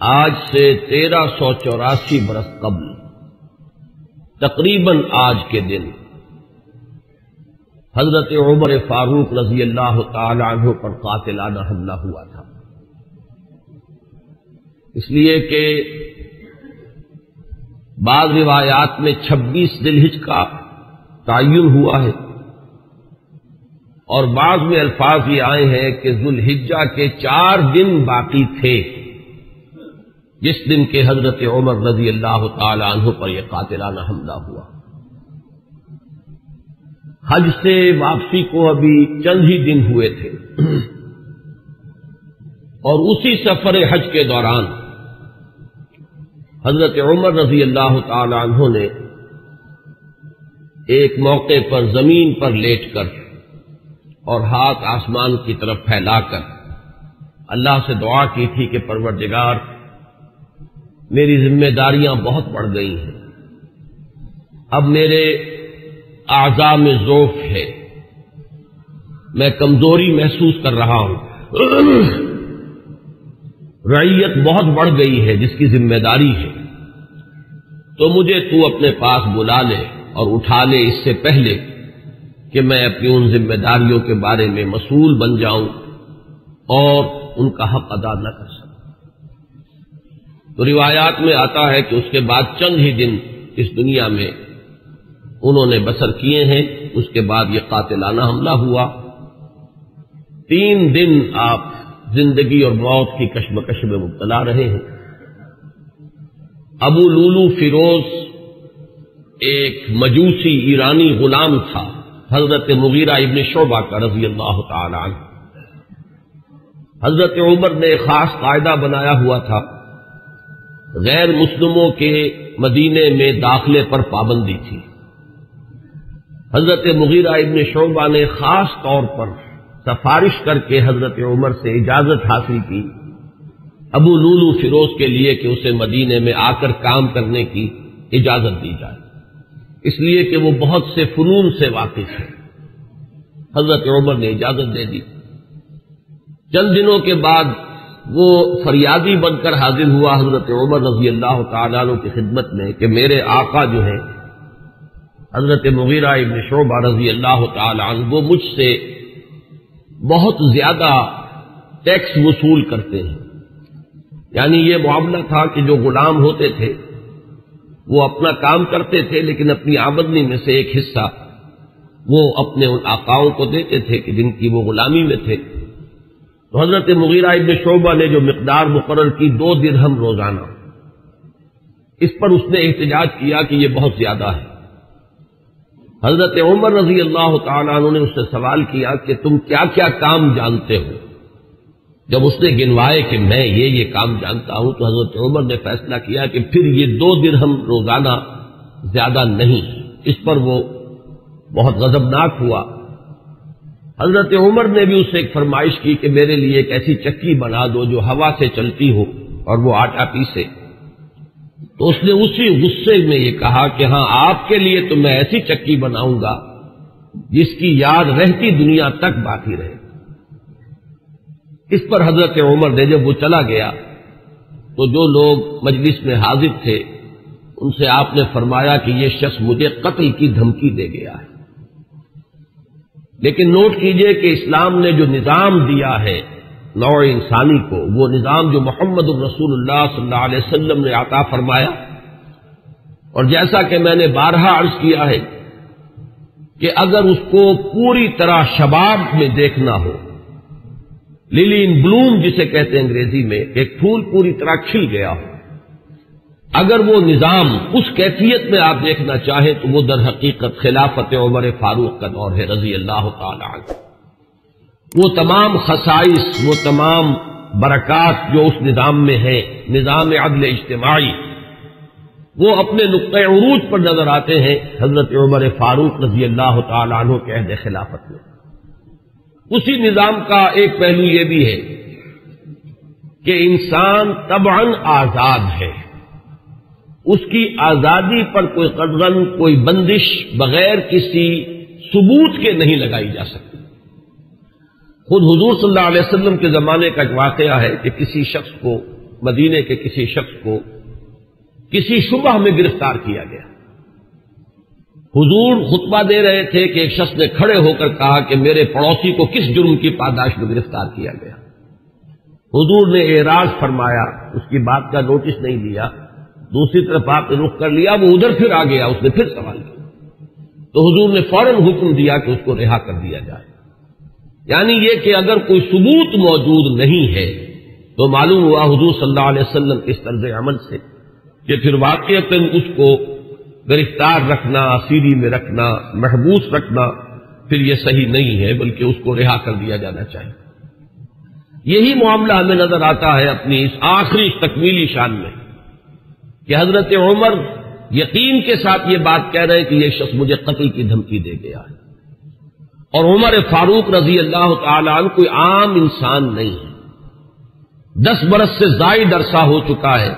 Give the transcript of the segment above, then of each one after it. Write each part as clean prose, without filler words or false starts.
آج سے 1384 برس قبل تقریباً آج کے دن حضرت عمر فاروق رضی اللہ تعالی عنہ پر قاتلانہ حملہ ہوا تھا، اس لیے کہ بعض روایات میں 26 ذی الحجہ کا تعین ہوا ہے، اور بعض میں الفاظ یہ آئے ہیں کہ ذو الحجہ کے 4 دن باقی تھے جس دن کے حضرت عمر رضی اللہ تعالی عنہ پر یہ قاتلانہ حملہ ہوا۔ حج سے واپسی کو ابھی چند ہی دن ہوئے تھے، اور اسی سفر حج کے دوران حضرت عمر رضی اللہ تعالی عنہ نے ایک موقع پر زمین پر لیٹ کر اور ہاتھ آسمان کی طرف پھیلا کر اللہ سے دعا کی تھی کہ پروردگار، میری ذمہ داریاں بہت بڑھ گئی ہیں، اب میرے اعضاء میں ضعف ہے، میں کمزوری محسوس کر رہا ہوں، رعیت بہت بڑھ گئی ہے جس کی ذمہ داری ہے، تو مجھے تو اپنے پاس بلا لے اور اٹھا لے اس سے پہلے کہ میں اپنی ان ذمہ داریوں کے بارے میں مسئول بن جاؤں اور ان کا حق ادا نہ کر سکوں۔ تو روایات میں آتا ہے کہ اس کے بعد چند ہی دن اس دنیا میں انہوں نے بسر کیے ہیں، اس کے بعد یہ قاتلانہ حملہ ہوا۔ 3 دن آپ زندگی اور موت کی کشمکش میں مبتلا رہے ہیں۔ ابو لولو فیروز ایک مجوسی ایرانی غلام تھا حضرت مغیرہ ابن شعبہ کا رضی اللہ تعالی عنہ۔ حضرت عمر نے ایک خاص قاعدہ بنایا ہوا تھا، غیر مسلموں کے مدینے میں داخلے پر پابندی تھی۔ حضرت مغیرہ ابن شعبہ نے خاص طور پر سفارش کر کے حضرت عمر سے اجازت حاصل کی ابو لولو فیروز کے لیے کہ اسے مدینے میں آ کر کام کرنے کی اجازت دی جائے، اس لیے کہ وہ بہت سے فنون سے واقف ہے۔ حضرت عمر نے اجازت دے دی۔ چند دنوں کے بعد وہ فریادی بن کر حاضر ہوا حضرت عمر رضی اللہ تعالیٰ عنہ کی خدمت میں کہ میرے آقا جو ہیں حضرت مغیرہ ابن شعبہ رضی اللہ تعالیٰ عنہ، وہ مجھ سے بہت زیادہ ٹیکس وصول کرتے ہیں۔ یعنی یہ معاملہ تھا کہ جو غلام ہوتے تھے وہ اپنا کام کرتے تھے، لیکن اپنی آمدنی میں سے ایک حصہ وہ اپنے ان آقاؤں کو دیتے تھے کہ جن کی وہ غلامی میں تھے۔ تو حضرت مغیرہ ابن شعبہ نے جو مقدار مقرر کی 2 درہم روزانہ، اس پر اس نے احتجاج کیا کہ یہ بہت زیادہ ہے۔ حضرت عمر رضی اللہ تعالیٰ عنہ نے اس سے سوال کیا کہ تم کیا کیا کام جانتے ہو؟ جب اس نے گنوائے کہ میں یہ کام جانتا ہوں، تو حضرت عمر نے فیصلہ کیا کہ پھر یہ 2 درہم روزانہ زیادہ نہیں۔ اس پر وہ بہت غضبناک ہوا۔ حضرت عمر نے بھی اس سے ایک فرمائش کی کہ میرے لیے ایک ایسی چکی بنا دو جو ہوا سے چلتی ہو اور وہ آٹا پیسے۔ تو اس نے اسی غصے میں یہ کہا کہ ہاں، آپ کے لیے تو میں ایسی چکی بناؤں گا جس کی یاد رہتی دنیا تک باقی رہے۔ اس پر حضرت عمر نے جب وہ چلا گیا تو جو لوگ مجلس میں حاضر تھے ان سے آپ نے فرمایا کہ یہ شخص مجھے قتل کی دھمکی دے گیا ہے۔ لیکن نوٹ کیجئے کہ اسلام نے جو نظام دیا ہے نوع انسانی کو، وہ نظام جو محمد الرسول اللہ صلی اللہ علیہ وسلم نے عطا فرمایا، اور جیسا کہ میں نے بارہا عرض کیا ہے کہ اگر اس کو پوری طرح شباب میں دیکھنا ہو، للی ان بلوم جسے کہتے ہیں انگریزی میں، ایک پھول پوری طرح کھل گیا ہو، اگر وہ نظام اس کیفیت میں آپ دیکھنا چاہیں تو وہ در حقیقت خلافت عمر فاروق کا دور ہے رضی اللہ تعالی عنہ۔ وہ تمام خصائص، وہ تمام برکات جو اس نظام میں ہیں، نظام عدل اجتماعی، وہ اپنے نقطۂ عروج پر نظر آتے ہیں حضرت عمر فاروق رضی اللہ تعالی عنہ کے عہد خلافت میں۔ اسی نظام کا ایک پہلو یہ بھی ہے کہ انسان طبعاً آزاد ہے، اس کی آزادی پر کوئی قدغن، کوئی بندش بغیر کسی ثبوت کے نہیں لگائی جا سکتی۔ خود حضور صلی اللہ علیہ وسلم کے زمانے کا ایک واقعہ ہے کہ کسی شخص کو مدینے کے کسی شخص کو کسی شبہ میں گرفتار کیا گیا۔ حضور خطبہ دے رہے تھے کہ ایک شخص نے کھڑے ہو کر کہا کہ میرے پڑوسی کو کس جرم کی پاداش میں گرفتار کیا گیا۔ حضور نے اعراض فرمایا، اس کی بات کا نوٹس نہیں لیا، دوسری طرف آپ نے رخ کر لیا، وہ ادھر پھر آ گیا، اس نے پھر سوال کیا تو حضور نے فوراً حکم دیا کہ اس کو رہا کر دیا جائے۔ یعنی یہ کہ اگر کوئی ثبوت موجود نہیں ہے تو معلوم ہوا حضور صلی اللہ علیہ وسلم اس طرز عمل سے کہ پھر واقعتاً اس کو گرفتار رکھنا، اسیری میں رکھنا، محبوس رکھنا پھر یہ صحیح نہیں ہے، بلکہ اس کو رہا کر دیا جانا چاہیے۔ یہی معاملہ ہمیں نظر آتا ہے اپنی اس آخری تکمیلی شان میں کہ حضرت عمر یقین کے ساتھ یہ بات کہہ رہے ہیں کہ یہ شخص مجھے قتل کی دھمکی دے گیا ہے، اور عمر فاروق رضی اللہ تعالی عنہ کوئی عام انسان نہیں ہے۔ 10 برس سے زائد عرصہ ہو چکا ہے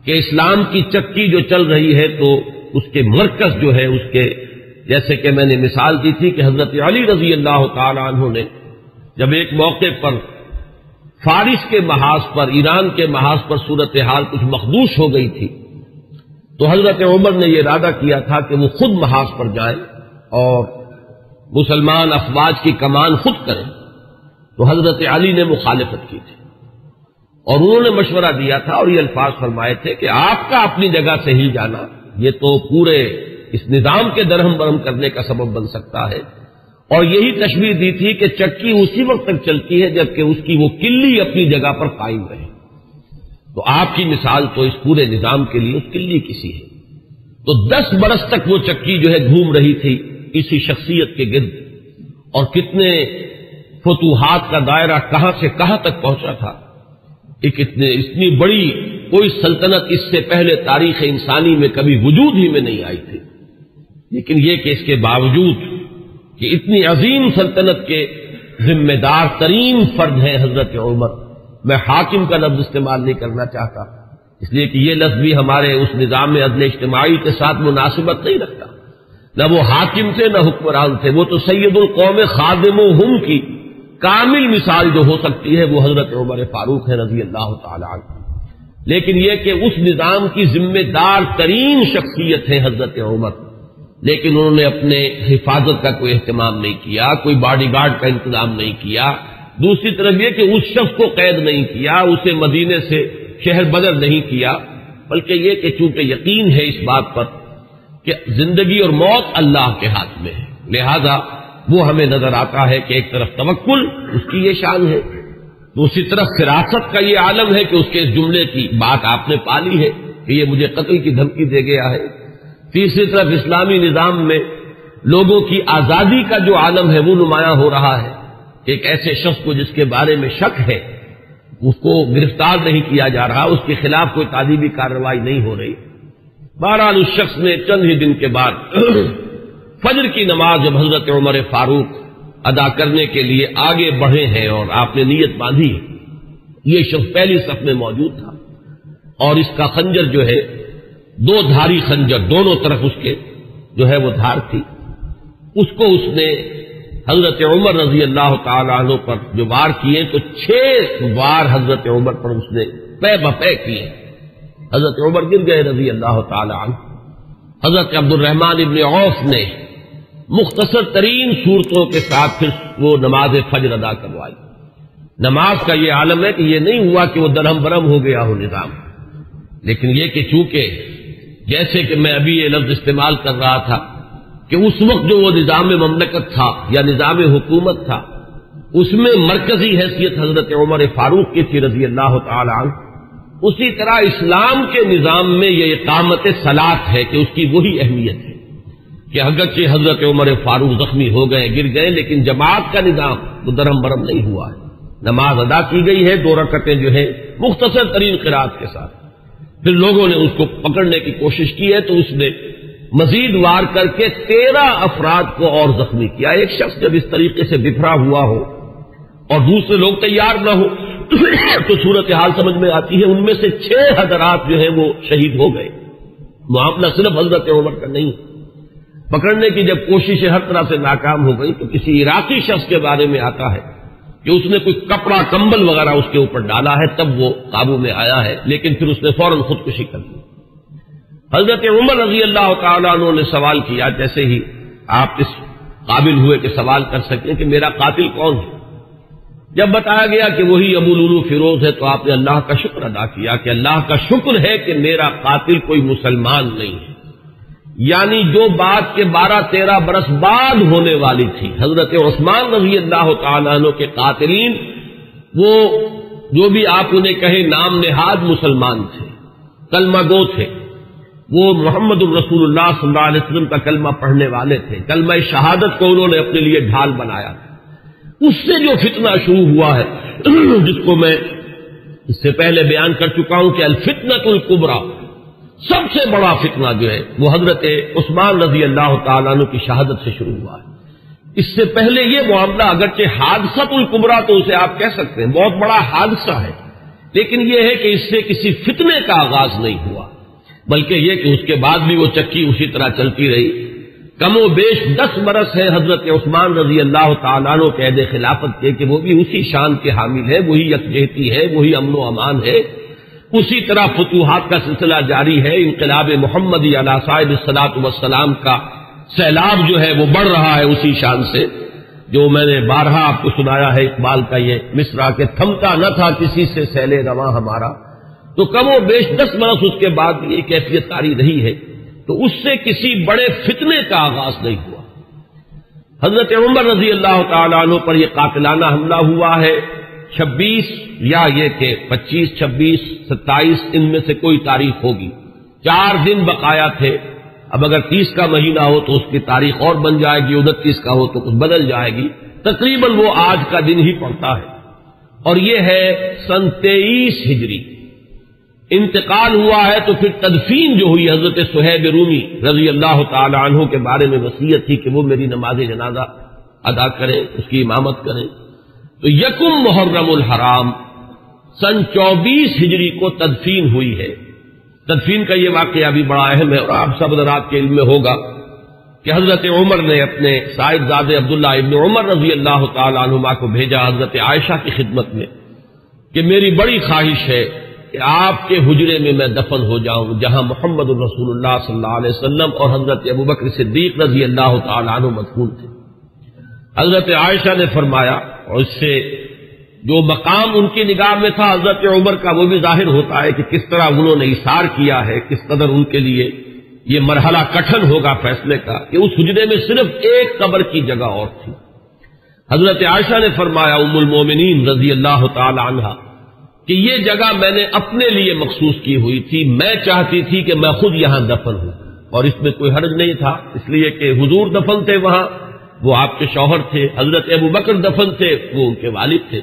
کہ اسلام کی چکی جو چل رہی ہے تو اس کے مرکز جو ہے اس کے، جیسے کہ میں نے مثال دی تھی کہ حضرت علی رضی اللہ تعالی عنہ نے جب ایک موقع پر فارس کے محاذ پر، ایران کے محاذ پر صورتحال کچھ مخدوش ہو گئی تھی تو حضرت عمر نے یہ ارادہ کیا تھا کہ وہ خود محاذ پر جائیں اور مسلمان افواج کی کمان خود کریں، تو حضرت علی نے مخالفت کی تھی اور انہوں نے مشورہ دیا تھا اور یہ الفاظ فرمائے تھے کہ آپ کا اپنی جگہ سے ہی جانا یہ تو پورے اس نظام کے درہم برہم کرنے کا سبب بن سکتا ہے، اور یہی تشبیہ دی تھی کہ چکی اسی وقت تک چلتی ہے جبکہ اس کی وہ کلی اپنی جگہ پر قائم رہے۔ تو آپ کی مثال تو اس پورے نظام کے لیے اس کلی کسی ہے۔ تو 10 برس تک وہ چکی جو ہے گھوم رہی تھی اسی شخصیت کے گرد، اور کتنے فتوحات کا دائرہ کہاں سے کہاں تک پہنچا تھا۔ ایک اتنی بڑی کوئی سلطنت اس سے پہلے تاریخ انسانی میں کبھی وجود ہی میں نہیں آئی تھی، لیکن یہ کہ اس کے باوجود کہ اتنی عظیم سلطنت کے ذمہ دار ترین فرد ہیں حضرت عمر، میں حاکم کا لفظ استعمال نہیں کرنا چاہتا اس لیے کہ یہ لفظ بھی ہمارے اس نظام عدل اجتماعی کے ساتھ مناسبت نہیں رکھتا، نہ وہ حاکم تھے نہ حکمران تھے، وہ تو سید القوم خادمہم کی کامل مثال جو ہو سکتی ہے وہ حضرت عمر فاروق ہے رضی اللہ تعالی عنہ۔ لیکن یہ کہ اس نظام کی ذمہ دار ترین شخصیت ہے حضرت عمر، لیکن انہوں نے اپنے حفاظت کا کوئی اہتمام نہیں کیا، کوئی باڈی گارڈ کا انتظام نہیں کیا، دوسری طرف یہ کہ اس شخص کو قید نہیں کیا، اسے مدینے سے شہر بدر نہیں کیا، بلکہ یہ کہ چونکہ یقین ہے اس بات پر کہ زندگی اور موت اللہ کے ہاتھ میں ہے، لہذا وہ ہمیں نظر آتا ہے کہ ایک طرف توکل اس کی یہ شان ہے، دوسری طرف فراست کا یہ عالم ہے کہ اس کے اس جملے کی بات آپ نے پالی ہے کہ یہ مجھے قتل کی دھمکی دے گیا ہے، تیسری طرف اسلامی نظام میں لوگوں کی آزادی کا جو عالم ہے وہ نمایاں ہو رہا ہے، ایک ایسے شخص کو جس کے بارے میں شک ہے اس کو گرفتار نہیں کیا جا رہا، اس کے خلاف کوئی تعذیبی کارروائی نہیں ہو رہی۔ بہرحال اس شخص نے چند ہی دن کے بعد فجر کی نماز جب حضرت عمر فاروق ادا کرنے کے لیے آگے بڑھے ہیں اور آپ نے نیت باندھی، یہ شخص پہلی صف میں موجود تھا اور اس کا خنجر جو ہے 2 دھاری خنجر، دونوں طرف اس کے جو ہے وہ دھار تھی، اس کو اس نے حضرت عمر رضی اللہ تعالی عنہ پر جو وار کیے تو 6 وار حضرت عمر پر اس نے پے بپے کیے، حضرت عمر گر گئے رضی اللہ تعالی عنہ۔ حضرت عبد الرحمن ابن عوف نے مختصر ترین صورتوں کے ساتھ پھر وہ نماز فجر ادا کروائی۔ نماز کا یہ عالم ہے کہ یہ نہیں ہوا کہ وہ درہم برہم ہو گیا ہو نظام، لیکن یہ کہ چونکہ جیسے کہ میں ابھی یہ لفظ استعمال کر رہا تھا کہ اس وقت جو وہ نظام مملکت تھا یا نظام حکومت تھا اس میں مرکزی حیثیت حضرت عمر فاروق کی تھی رضی اللہ تعالی عنہ، اسی طرح اسلام کے نظام میں یہ اقامت صلاۃ ہے کہ اس کی وہی اہمیت ہے کہ اگرچہ حضرت عمر فاروق زخمی ہو گئے، گر گئے، لیکن جماعت کا نظام وہ درہم برہم نہیں ہوا ہے، نماز ادا کی گئی ہے 2 رکعتیں جو ہے مختصر ترین قرات کے ساتھ۔ پھر لوگوں نے اس کو پکڑنے کی کوشش کی ہے تو اس نے مزید وار کر کے 13 افراد کو اور زخمی کیا۔ ایک شخص جب اس طریقے سے بکھرا ہوا ہو اور دوسرے لوگ تیار نہ ہو تو صورتحال سمجھ میں آتی ہے، ان میں سے 6 حضرات جو ہیں وہ شہید ہو گئے۔ معاملہ صرف حضرت عمر کا نہیں، پکڑنے کی جب کوششیں ہر طرح سے ناکام ہو گئی تو کسی عراقی شخص کے بارے میں آتا ہے کہ اس نے کوئی کپڑا کمبل وغیرہ اس کے اوپر ڈالا ہے تب وہ قابو میں آیا ہے، لیکن پھر اس نے فوراً خودکشی کر لی۔ حضرت عمر رضی اللہ تعالیٰ عنہ نے سوال کیا، جیسے ہی آپ اس قابل ہوئے کہ سوال کر سکیں کہ میرا قاتل کون ہے، جب بتایا گیا کہ وہی ابو لولو فیروز ہے تو آپ نے اللہ کا شکر ادا کیا کہ اللہ کا شکر ہے کہ میرا قاتل کوئی مسلمان نہیں ہے، یعنی جو بات کے 12-13 برس بعد ہونے والی تھی۔ حضرت عثمان رضی اللہ تعالیٰ عنہ کے قاتلین وہ جو بھی آپ انہیں کہیں نام نہاد مسلمان تھے، کلمہ گو تھے، وہ محمد الرسول اللہ صلی اللہ علیہ وسلم کا کلمہ پڑھنے والے تھے، کلمہ شہادت کو انہوں نے اپنے لیے ڈھال بنایا تھا۔ اس سے جو فتنہ شروع ہوا ہے جس کو میں اس سے پہلے بیان کر چکا ہوں کہ الفتنۃ الکبریٰ، سب سے بڑا فتنہ جو ہے وہ حضرت عثمان رضی اللہ تعالیٰ عنہ کی شہادت سے شروع ہوا ہے۔ اس سے پہلے یہ معاملہ اگرچہ حادثۃ الکبریٰ تو اسے آپ کہہ سکتے ہیں، بہت بڑا حادثہ ہے، لیکن یہ ہے کہ اس سے کسی فتنے کا آغاز نہیں ہوا، بلکہ یہ کہ اس کے بعد بھی وہ چکی اسی طرح چلتی رہی۔ کم و بیش 10 برس ہے حضرت عثمان رضی اللہ تعالیٰ عنہ کے عہد خلافت کے کہ وہ بھی اسی شان کے حامل ہے، وہی یکجہتی ہے، وہی امن و امان ہے، اسی طرح فتوحات کا سلسلہ جاری ہے، انقلاب محمدی علی صاحب الصلاۃ والسلام کا سیلاب جو ہے وہ بڑھ رہا ہے اسی شان سے، جو میں نے بارہا آپ کو سنایا ہے اقبال کا یہ مصرع کہ تھمتا نہ تھا کسی سے سیل رواں ہمارا، تو کم و بیش 10 برس اس کے بعد یہ کیفیت طاری رہی ہے، تو اس سے کسی بڑے فتنے کا آغاز نہیں ہوا۔ حضرت عمر رضی اللہ تعالیٰ عنہ پر یہ قاتلانہ حملہ ہوا ہے 26 یا یہ کہ 25، 26، 27 ان میں سے کوئی تاریخ ہوگی، 4 دن بقایا تھے۔ اب اگر 30 کا مہینہ ہو تو اس کی تاریخ اور بن جائے گی، 29 کا ہو تو کچھ بدل جائے گی، تقریباً وہ آج کا دن ہی پڑتا ہے، اور یہ ہے سن 23 ہجری۔ انتقال ہوا ہے تو پھر تدفین جو ہوئی، حضرت صہیب رومی رضی اللہ تعالی عنہ کے بارے میں وصیت تھی کہ وہ میری نماز جنازہ ادا کریں، اس کی امامت کریں، تو یکم محرم الحرام سن 24 ہجری کو تدفین ہوئی ہے۔ تدفین کا یہ واقعہ بھی بڑا اہم ہے، اور آپ سب حضرات کے علم میں ہوگا کہ حضرت عمر نے اپنے صاحبزادے عبداللہ ابن عمر رضی اللہ تعالی عنہما کو بھیجا حضرت عائشہ کی خدمت میں کہ میری بڑی خواہش ہے کہ آپ کے حجرے میں میں دفن ہو جاؤں جہاں محمد الرسول اللہ صلی اللہ علیہ وسلم اور حضرت ابوبکر صدیق رضی اللہ تعالی عنہ مدفون تھے۔ حضرت عائشہ نے فرمایا، اور اس سے جو مقام ان کی نگاہ میں تھا حضرت عمر کا وہ بھی ظاہر ہوتا ہے کہ کس طرح انہوں نے اِثار کیا ہے، کس قدر ان کے لیے یہ مرحلہ کٹھن ہوگا فیصلے کا کہ اس حجرے میں صرف ایک قبر کی جگہ اور تھی۔ حضرت عائشہ نے فرمایا ام المومنین رضی اللہ تعالی عنہا کہ یہ جگہ میں نے اپنے لیے مخصوص کی ہوئی تھی، میں چاہتی تھی کہ میں خود یہاں دفن ہوں، اور اس میں کوئی حرج نہیں تھا، اس لیے کہ حضور دفن تھے وہاں، وہ آپ کے شوہر تھے، حضرت ابوبکر دفن تھے، وہ ان کے والد تھے،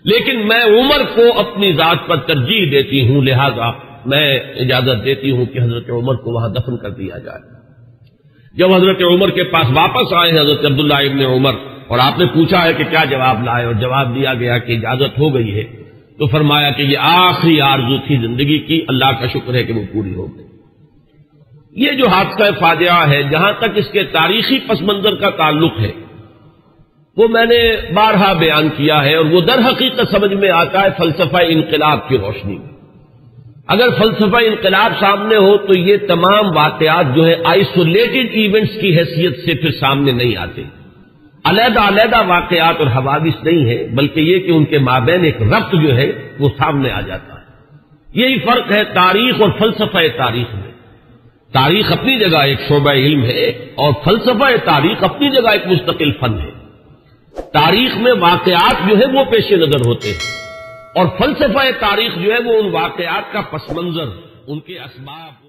لیکن میں عمر کو اپنی ذات پر ترجیح دیتی ہوں، لہذا میں اجازت دیتی ہوں کہ حضرت عمر کو وہاں دفن کر دیا جائے۔ جب حضرت عمر کے پاس واپس آئے ہیں حضرت عبداللہ ابن عمر، اور آپ نے پوچھا ہے کہ کیا جواب لائے، اور جواب دیا گیا کہ اجازت ہو گئی ہے، تو فرمایا کہ یہ آخری آرزو تھی زندگی کی، اللہ کا شکر ہے کہ وہ پوری ہو گئی۔ یہ جو حادثہ فاجعہ ہے، جہاں تک اس کے تاریخی پس منظر کا تعلق ہے وہ میں نے بارہا بیان کیا ہے، اور وہ در حقیقت سمجھ میں آتا ہے فلسفہ انقلاب کی روشنی میں۔ اگر فلسفہ انقلاب سامنے ہو تو یہ تمام واقعات جو ہے آئسولیٹڈ ایونٹس کی حیثیت سے پھر سامنے نہیں آتے، علیحدہ علیحدہ واقعات اور حوادث نہیں ہے، بلکہ یہ کہ ان کے مابین ایک ربط جو ہے وہ سامنے آ جاتا ہے۔ یہی فرق ہے تاریخ اور فلسفہ تاریخ میں۔ تاریخ اپنی جگہ ایک شعبہ علم ہے، اور فلسفہ تاریخ اپنی جگہ ایک مستقل فن ہے۔ تاریخ میں واقعات جو ہے وہ پیش نظر ہوتے ہیں، اور فلسفہ تاریخ جو ہے وہ ان واقعات کا پس منظر، ان کے اسباب